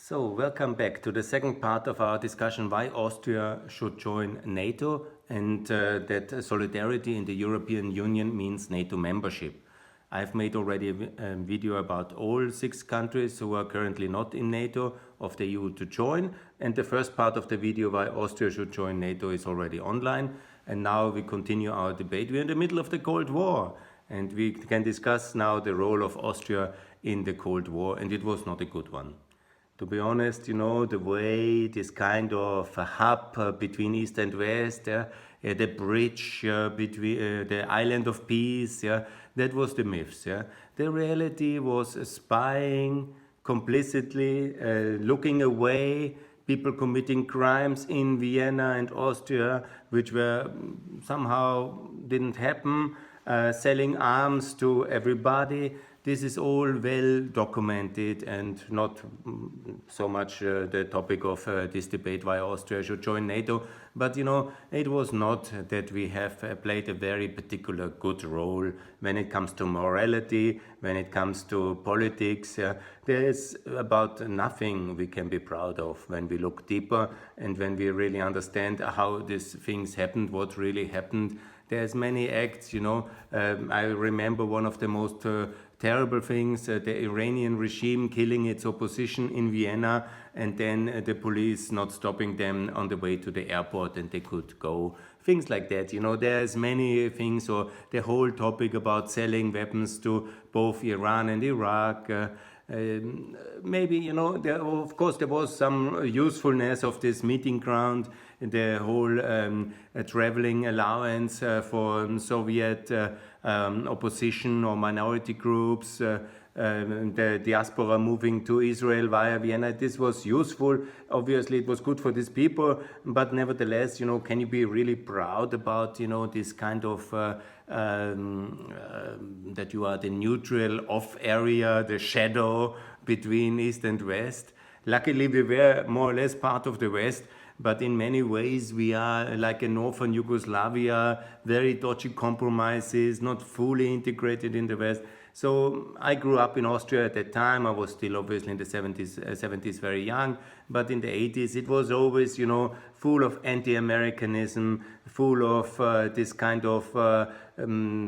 So, welcome back to the second part of our discussion why Austria should join NATO and that solidarity in the European Union means NATO membership. I've made already a video about all 6 countries who are currently not in NATO of the EU to join, and the first part of the video why Austria should join NATO is already online, and now we continue our debate. We're in the middle of the Cold War, and we can discuss now the role of Austria in the Cold War, and it was not a good one. To be honest, the way this kind of a hub between East and West, the bridge between the island of peace, that was the myths. The reality was spying, complicitly, looking away, people committing crimes in Vienna and Austria, which were somehow didn't happen, selling arms to everybody. This is all well documented and not so much the topic of this debate why Austria should join NATO. But it was not that we have played a very particular good role when it comes to morality, when it comes to politics. There is about nothing we can be proud of when we look deeper and when we really understand how these things happened, what really happened. There's many acts, I remember one of the most terrible things, the Iranian regime killing its opposition in Vienna, and then the police not stopping them on the way to the airport and they could go. Things like that, there's many things, or the whole topic about selling weapons to both Iran and Iraq. Maybe, of course, there was some usefulness of this meeting ground, the whole traveling allowance for Soviet opposition or minority groups, the diaspora moving to Israel via Vienna. This was useful. Obviously, it was good for these people, but nevertheless, can you be really proud about, this kind of that you are the neutral off area, the shadow between East and West? Luckily, we were more or less part of the West, but in many ways we are like a northern Yugoslavia, very dodgy compromises, not fully integrated in the West. So I grew up in Austria at that time. I was still obviously in the 70s very young, but in the 80s it was always, full of anti-Americanism, full of this kind of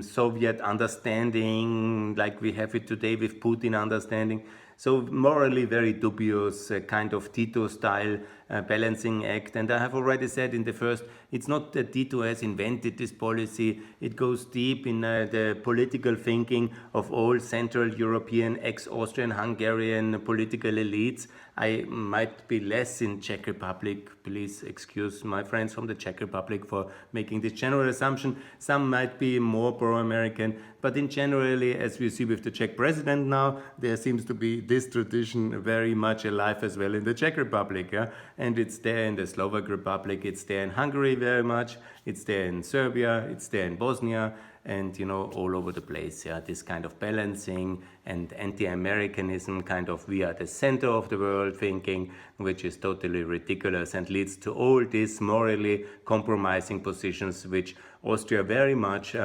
Soviet understanding, like we have it today with Putin understanding. So morally very dubious, kind of Tito-style balancing act. And I have already said in the first, it's not that Tito has invented this policy. It goes deep in the political thinking of all Central European, ex-Austrian, Hungarian political elites. I might be less in Czech Republic. Please excuse my friends from the Czech Republic for making this general assumption. Some might be more pro-American, but in generally, as we see with the Czech president now, there seems to be this tradition very much alive as well in the Czech Republic. And it's there in the Slovak Republic, it's there in Hungary very much, it's there in Serbia, it's there in Bosnia, and all over the place. This kind of balancing and anti-Americanism, kind of we are the center of the world thinking, which is totally ridiculous and leads to all these morally compromising positions which Austria very much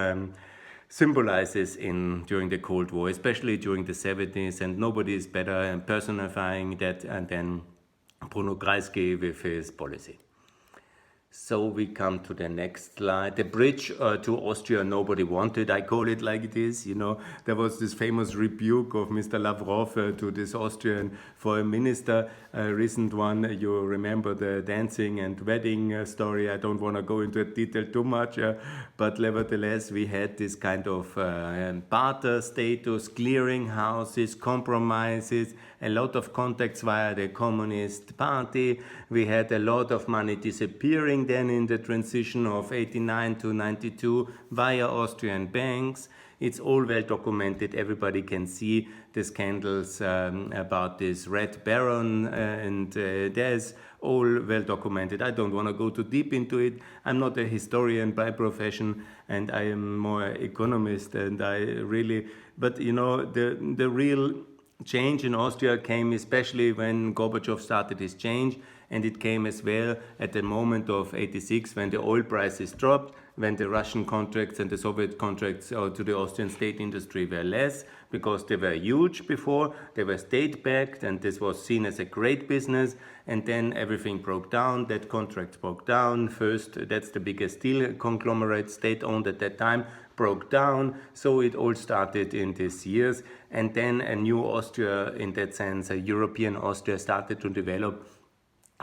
symbolizes during the Cold War, especially during the 70s, and nobody is better personifying that than Bruno Kreisky with his policy. So we come to the next slide. The bridge to Austria nobody wanted, I call it like this. There was this famous rebuke of Mr. Lavrov to this Austrian foreign minister, a recent one. You remember the dancing and wedding story. I don't want to go into detail too much, but nevertheless, we had this kind of barter status, clearing houses, compromises, a lot of contacts via the Communist Party. We had a lot of money disappearing then in the transition of 89 to 92 via Austrian banks. It's all well documented. Everybody can see the scandals about this Red Baron, and there's all well documented. I don't want to go too deep into it. I'm not a historian by profession, and I am more economist, and but the real change in Austria came especially when Gorbachev started his change, and it came as well at the moment of 86 when the oil prices dropped, when the Russian contracts and the Soviet contracts to the Austrian state industry were less, because they were huge before, they were state-backed, and this was seen as a great business, and then everything broke down, that contract broke down. First, that's the biggest steel conglomerate, state-owned at that time, broke down, so it all started in these years, and then a new Austria, in that sense, a European Austria, started to develop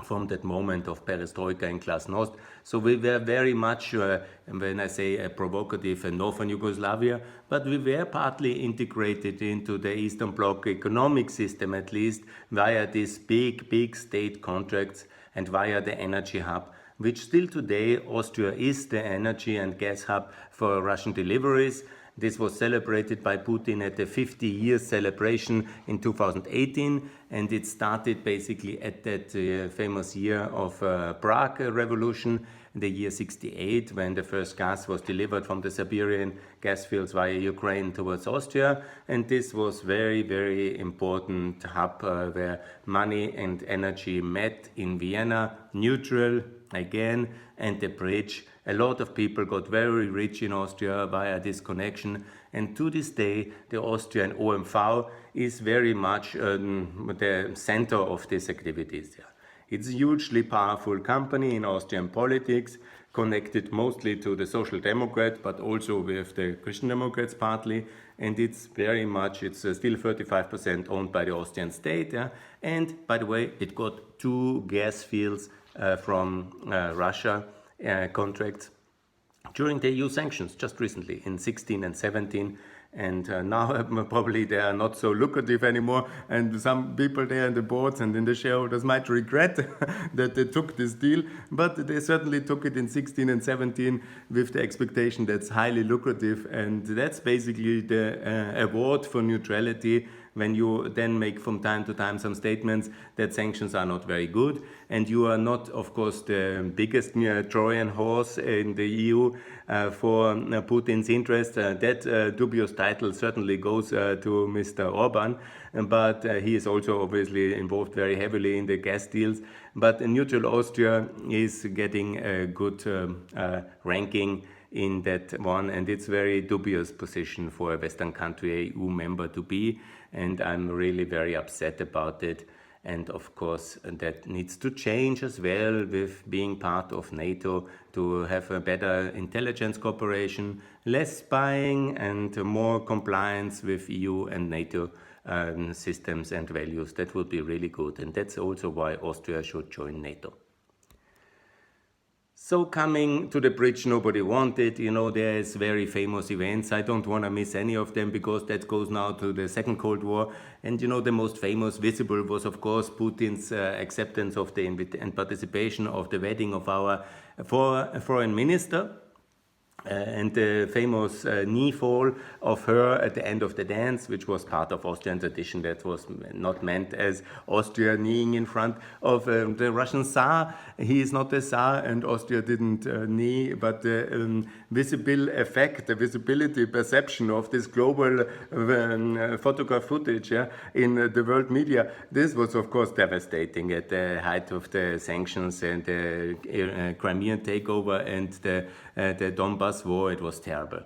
from that moment of perestroika and glasnost. So we were very much, when I say a provocative, a Northern Yugoslavia, but we were partly integrated into the Eastern Bloc economic system, at least via these big state contracts and via the energy hub, which still today Austria is the energy and gas hub for Russian deliveries. This was celebrated by Putin at the 50-year celebration in 2018, and it started basically at that famous year of Prague Revolution, the year 68, when the first gas was delivered from the Siberian gas fields via Ukraine towards Austria. And this was very important hub where money and energy met in Vienna, neutral again, and the bridge. A lot of people got very rich in Austria via this connection, and to this day the Austrian OMV is very much the center of these activities. It's a hugely powerful company in Austrian politics, connected mostly to the Social Democrats, but also with the Christian Democrats partly, and it's very much, it's still 35% owned by the Austrian state. And by the way, it got 2 gas fields from Russia contracts during the EU sanctions just recently in 16 and 17, and now probably they are not so lucrative anymore, and some people there in the boards and in the shareholders might regret that they took this deal, but they certainly took it in 16 and 17 with the expectation that's highly lucrative, and that's basically the award for neutrality, when you then make from time to time some statements that sanctions are not very good, and you are not, of course, the biggest Trojan horse in the EU for Putin's interest. That dubious title certainly goes to Mr. Orban, but he is also obviously involved very heavily in the gas deals. But neutral Austria is getting a good ranking in that one, and it's a very dubious position for a Western country, a EU member, to be, and I'm really very upset about it. And of course that needs to change as well, with being part of NATO, to have a better intelligence cooperation, less spying, and more compliance with EU and NATO systems and values. That would be really good, and that's also why Austria should join NATO. So coming to the bridge nobody wanted, there's very famous events. I don't want to miss any of them, because that goes now to the Second Cold War. And the most famous visible was, of course, Putin's acceptance of the and participation of the wedding of our foreign minister. And the famous knee fall of her at the end of the dance, which was part of Austrian tradition. That was not meant as Austria kneeing in front of the Russian Tsar. He is not the Tsar, and Austria didn't knee, but the visible effect, the visibility perception of this global photograph footage in the world media, this was of course devastating at the height of the sanctions and the Crimean takeover and the Donbass war. It was terrible.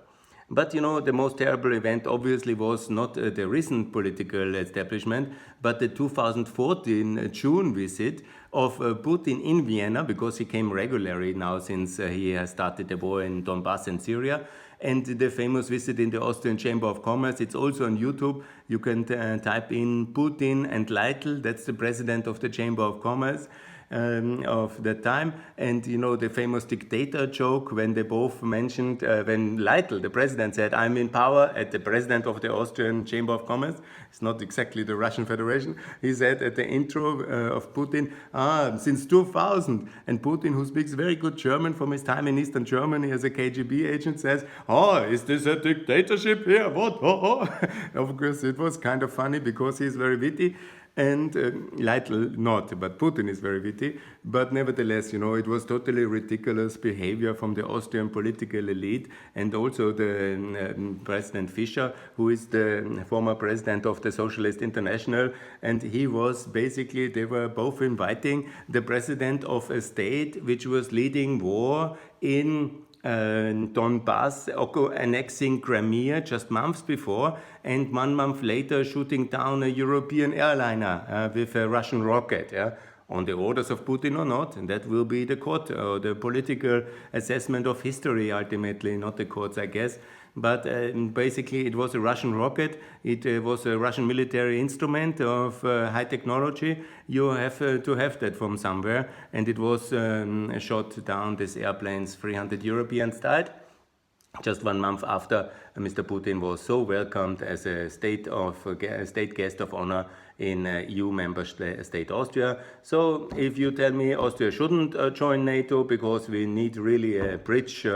But the most terrible event obviously was not the recent political establishment, but the 2014 June visit of Putin in Vienna, because he came regularly now since he has started the war in Donbass and Syria. And the famous visit in the Austrian Chamber of Commerce, it's also on YouTube. You can type in Putin and Leitl, that's the president of the Chamber of Commerce of that time. And the famous dictator joke, when they both mentioned, when Leitl, the president, said, "I'm in power," at the president of the Austrian Chamber of Commerce, it's not exactly the Russian Federation, he said at the intro of Putin, since 2000, and Putin, who speaks very good German from his time in Eastern Germany as a KGB agent, says, "Is this a dictatorship here? What? Of course, it was kind of funny, because he's very witty. And Leitl not, but Putin is very witty. But nevertheless, it was totally ridiculous behavior from the Austrian political elite, and also the President Fischer, who is the former president of the Socialist International, and he was basically, they were both inviting the president of a state which was leading war in Donbass, annexing Crimea just months before, and 1 month later shooting down a European airliner with a Russian rocket, on the orders of Putin or not, and that will be the court or the political assessment of history ultimately, not the courts, I guess. But basically it was a Russian rocket, it was a Russian military instrument of high technology. You have to have that from somewhere, and it was shot down, these airplanes, 300 Europeans died. Just 1 month after Mr. Putin was so welcomed as a state guest of honor in EU member state Austria. So if you tell me Austria shouldn't join NATO because we need really a bridge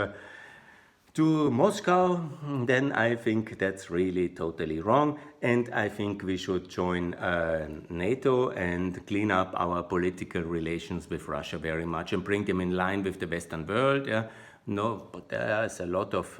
to Moscow, then I think that's really totally wrong, and I think we should join NATO and clean up our political relations with Russia very much and bring them in line with the Western world. No, but there's a lot of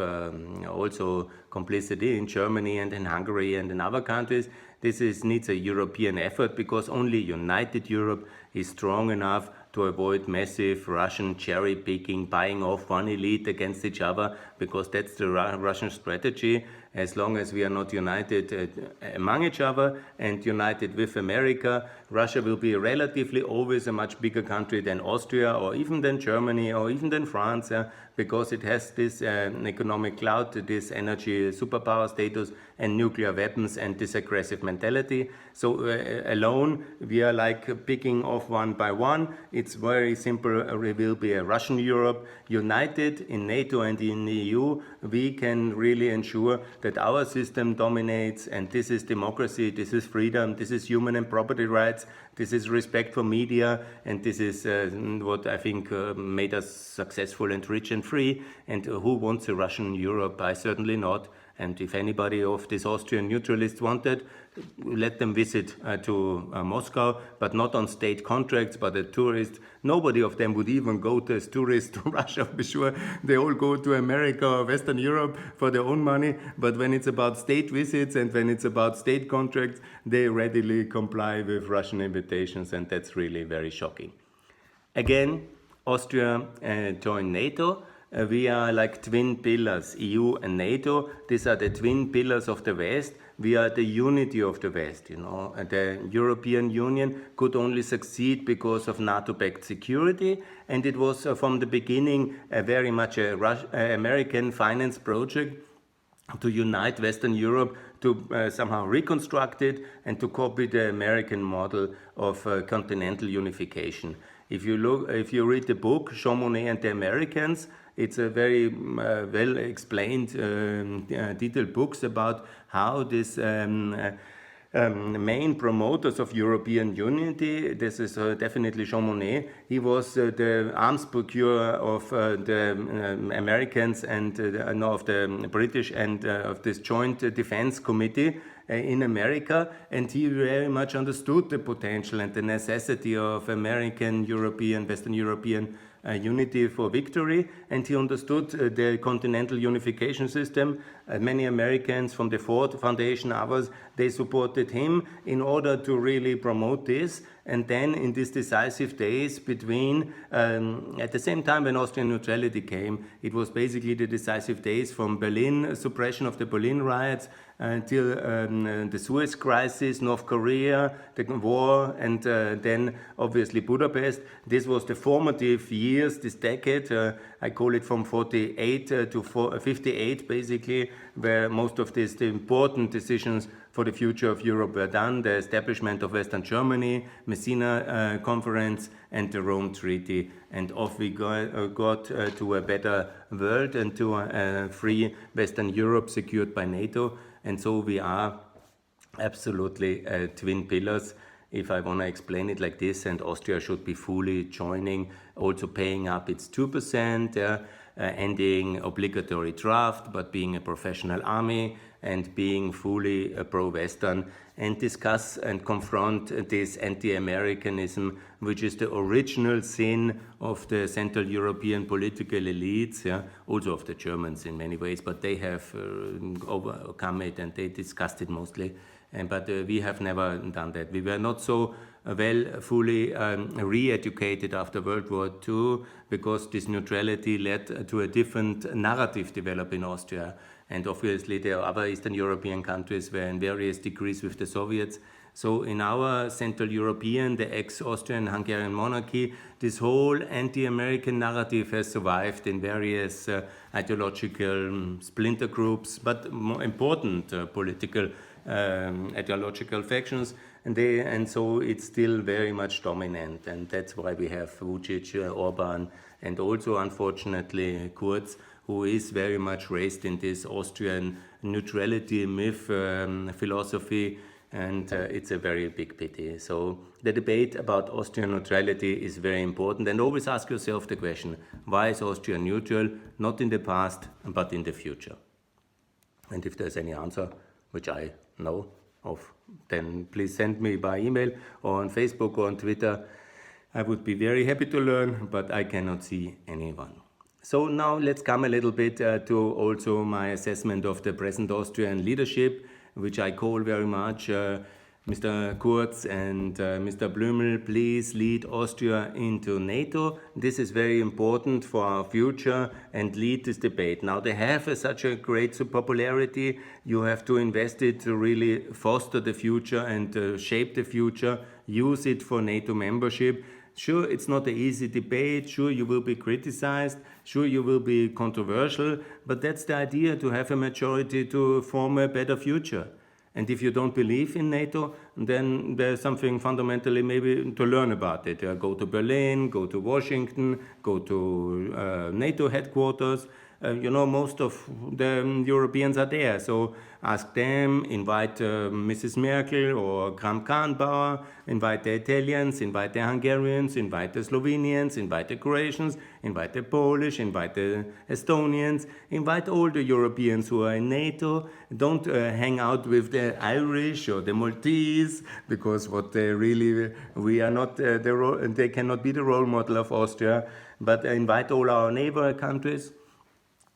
also complicity in Germany and in Hungary and in other countries. This needs a European effort, because only united Europe is strong enough to avoid massive Russian cherry picking, buying off one elite against each other, because that's the Russian strategy. As long as we are not united among each other and united with America, Russia will be relatively always a much bigger country than Austria, or even than Germany, or even than France, because it has this economic clout, this energy superpower status, and nuclear weapons, and this aggressive mentality. So alone, we are like picking off one by one. It's very simple. We will be a Russian Europe. United in NATO and in the EU, we can really ensure that our system dominates, and this is democracy, this is freedom, this is human and property rights, this is respect for media, and this is what I think made us successful and rich and free. And who wants a Russian Europe? I certainly not. And if anybody of these Austrian neutralists wanted, let them visit to Moscow, but not on state contracts, but as tourists. Nobody of them would even go as tourists to Russia, for sure. They all go to America or Western Europe for their own money. But when it's about state visits and when it's about state contracts, they readily comply with Russian invitations, and that's really very shocking. Again, Austria joined NATO. We are like twin pillars, EU and NATO. These are the twin pillars of the West. We are the unity of the West, The European Union could only succeed because of NATO-backed security, and it was from the beginning very much a American finance project to unite Western Europe, to somehow reconstruct it, and to copy the American model of continental unification. If you read the book Jean Monnet and the Americans, it's a very well explained, detailed books about how this main promoters of European unity, this is definitely Jean Monnet. He was the arms procurer of the Americans and of the British and of this Joint Defense Committee in America, and he very much understood the potential and the necessity of American, European, Western European unity for victory, and he understood the continental unification system. Many Americans from the Ford Foundation, others, they supported him in order to really promote this. And then in these decisive days between, at the same time when Austrian neutrality came, it was basically the decisive days from Berlin, suppression of the Berlin riots, until the Suez Crisis, North Korea, the war, and then obviously Budapest. This was the formative years, this decade. I call it from 48 to 58, basically, where most of the important decisions for the future of Europe were done. The establishment of Western Germany, Messina Conference, and the Rome Treaty. And off we got to a better world and to a free Western Europe secured by NATO. And so we are absolutely twin pillars, if I want to explain it like this, and Austria should be fully joining, also paying up its 2%, ending obligatory draft, but being a professional army, and being fully pro-Western, and discuss and confront this anti-Americanism, which is the original sin of the Central European political elites, also of the Germans in many ways, but they have overcome it and they discussed it mostly. But we have never done that. We were not so fully re-educated after World War II, because this neutrality led to a different narrative develop in Austria. And obviously the other Eastern European countries were in various degrees with the Soviets. So in our Central European, the ex-Austrian Hungarian monarchy, this whole anti-American narrative has survived in various ideological splinter groups, but more important political ideological factions, and so it's still very much dominant, and that's why we have Vucic, Orban, and also unfortunately Kurz, who is very much raised in this Austrian neutrality myth philosophy, and it's a very big pity. So the debate about Austrian neutrality is very important, and always ask yourself the question, why is Austria neutral, not in the past, but in the future? And if there's any answer, which I know of, then please send me by email or on Facebook or on Twitter. I would be very happy to learn, but I cannot see anyone. So now let's come a little bit to also my assessment of the present Austrian leadership, which I call very much Mr. Kurz and Mr. Blümel, please lead Austria into NATO. This is very important for our future, and lead this debate. Now they have such a great popularity. You have to invest it to really foster the future and shape the future, use it for NATO membership. Sure, it's not an easy debate. Sure, you will be criticized. Sure, you will be controversial. But that's the idea, to have a majority to form a better future. And if you don't believe in NATO, then there's something fundamentally maybe to learn about it. Go to Berlin, go to Washington, go to NATO headquarters. Most of the Europeans are there. So ask them, invite Mrs. Merkel or Kramp-Karrenbauer, invite the Italians, invite the Hungarians, invite the Slovenians, invite the Croatians, invite the Polish, invite the Estonians, invite all the Europeans who are in NATO. Don't hang out with the Irish or the Maltese, because we are not, they cannot be the role model of Austria, but invite all our neighbor countries.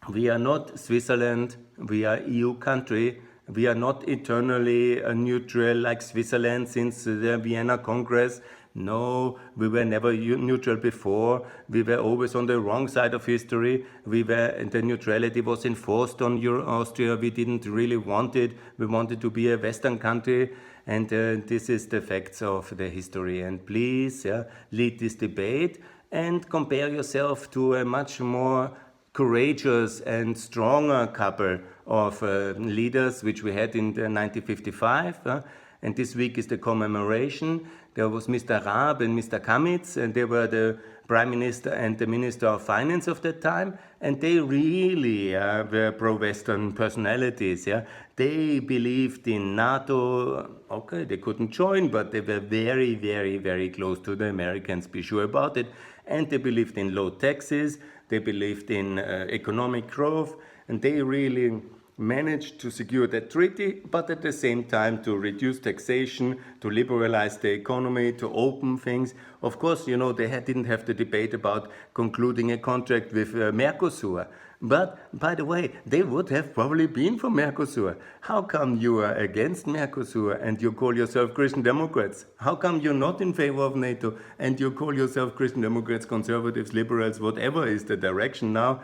We are not Switzerland, we are EU country. We are not eternally neutral like Switzerland since the Vienna Congress. No, we were never neutral before. We were always on the wrong side of history. The neutrality was enforced on Austria. We didn't really want it. We wanted to be a Western country. And this is the facts of the history. And please lead this debate and compare yourself to a much more courageous and stronger couple of leaders which we had in 1955, and this week is the commemoration. There was Mr. Raab and Mr. Kamitz, and they were the Prime Minister and the Minister of Finance of that time, and they really were pro-Western personalities. They believed in NATO. Okay, they couldn't join, but they were very, very, very close to the Americans, be sure about it. And they believed in low taxes. They believed in economic growth, and they really managed to secure that treaty, but at the same time to reduce taxation, to liberalize the economy, to open things. Of course, they didn't have the debate about concluding a contract with Mercosur. But, by the way, they would have probably been for Mercosur. How come you are against Mercosur and you call yourself Christian Democrats? How come you're not in favor of NATO and you call yourself Christian Democrats, conservatives, liberals, whatever is the direction now?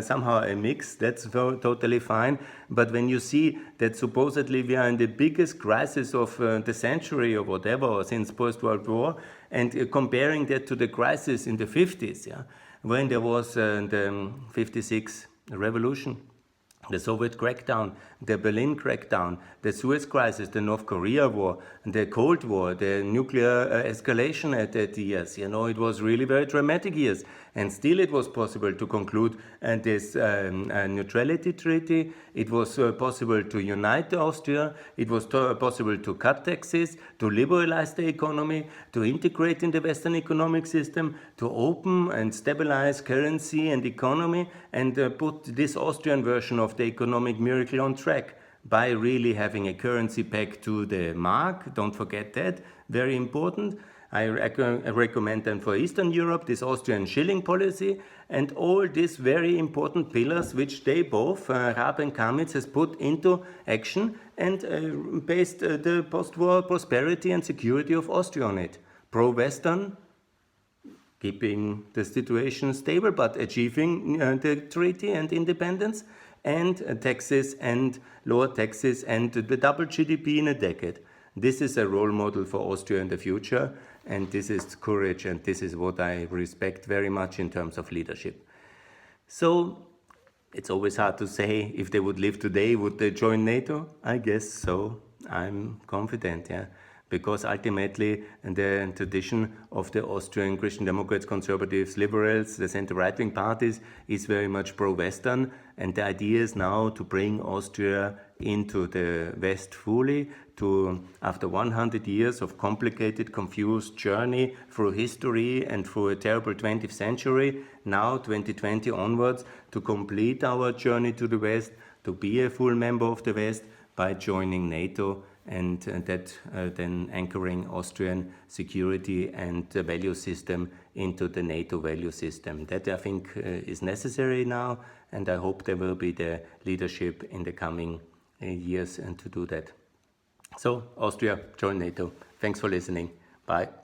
Somehow a mix, that's totally fine. But when you see that supposedly we are in the biggest crisis of the century or whatever, or since post-World War, and comparing that to the crisis in the 50s, when there was the 56 revolution, the Soviet crackdown, the Berlin crackdown, the Suez crisis, the North Korea war, the Cold War, the nuclear escalation at that years. It was really very dramatic years. And still it was possible to conclude this neutrality treaty. It was possible to unite Austria. It was possible to cut taxes, to liberalize the economy, to integrate in the Western economic system, to open and stabilize currency and economy, and put this Austrian version of the economic miracle on track. by really having a currency pegged to the mark. Don't forget that, very important. I recommend then for Eastern Europe this Austrian shilling policy and all these very important pillars which they both, Raab and Kamitz, has put into action and based the post-war prosperity and security of Austria on it. Pro-Western, keeping the situation stable but achieving the treaty and independence, and taxes and lower taxes and the double GDP in a decade. This is a role model for Austria in the future, and this is courage, and this is what I respect very much in terms of leadership. So it's always hard to say if they would live today, would they join NATO? I guess so. I'm confident, yeah. Because ultimately the tradition of the Austrian Christian Democrats, Conservatives, Liberals, the center-right-wing parties is very much pro-Western, and the idea is now to bring Austria into the West fully, to, after 100 years of complicated, confused journey through history and through a terrible 20th century, now 2020 onwards, to complete our journey to the West, to be a full member of the West by joining NATO, and that then anchoring Austrian security and value system into the NATO value system. That I think is necessary now, and I hope there will be the leadership in the coming years and to do that. So Austria, join NATO. Thanks for listening. Bye.